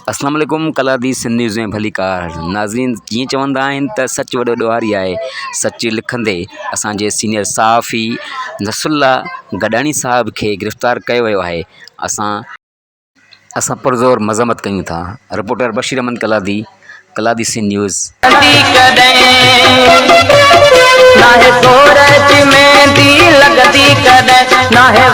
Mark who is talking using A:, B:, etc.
A: अस्सलाम वालेकुम। कलादी सिंध न्यूज़ में भली कार नाज़रीन, जीअं चवंदा आहिनि त सच वॾो ॾोहारी आहे। सच लिखंदे असांजे सीनियर सहाफ़ी नसरुल्ला गॾाणी साहब खे गिरफ़्तार कयो वियो आहे। असां पुरज़ोर मज़म्मत कयूं था। Reporter Bashir Ahmed Kaladi, Kaladi Sindh news.
B: नाहे सूरज में दी लगदी कदे नाहे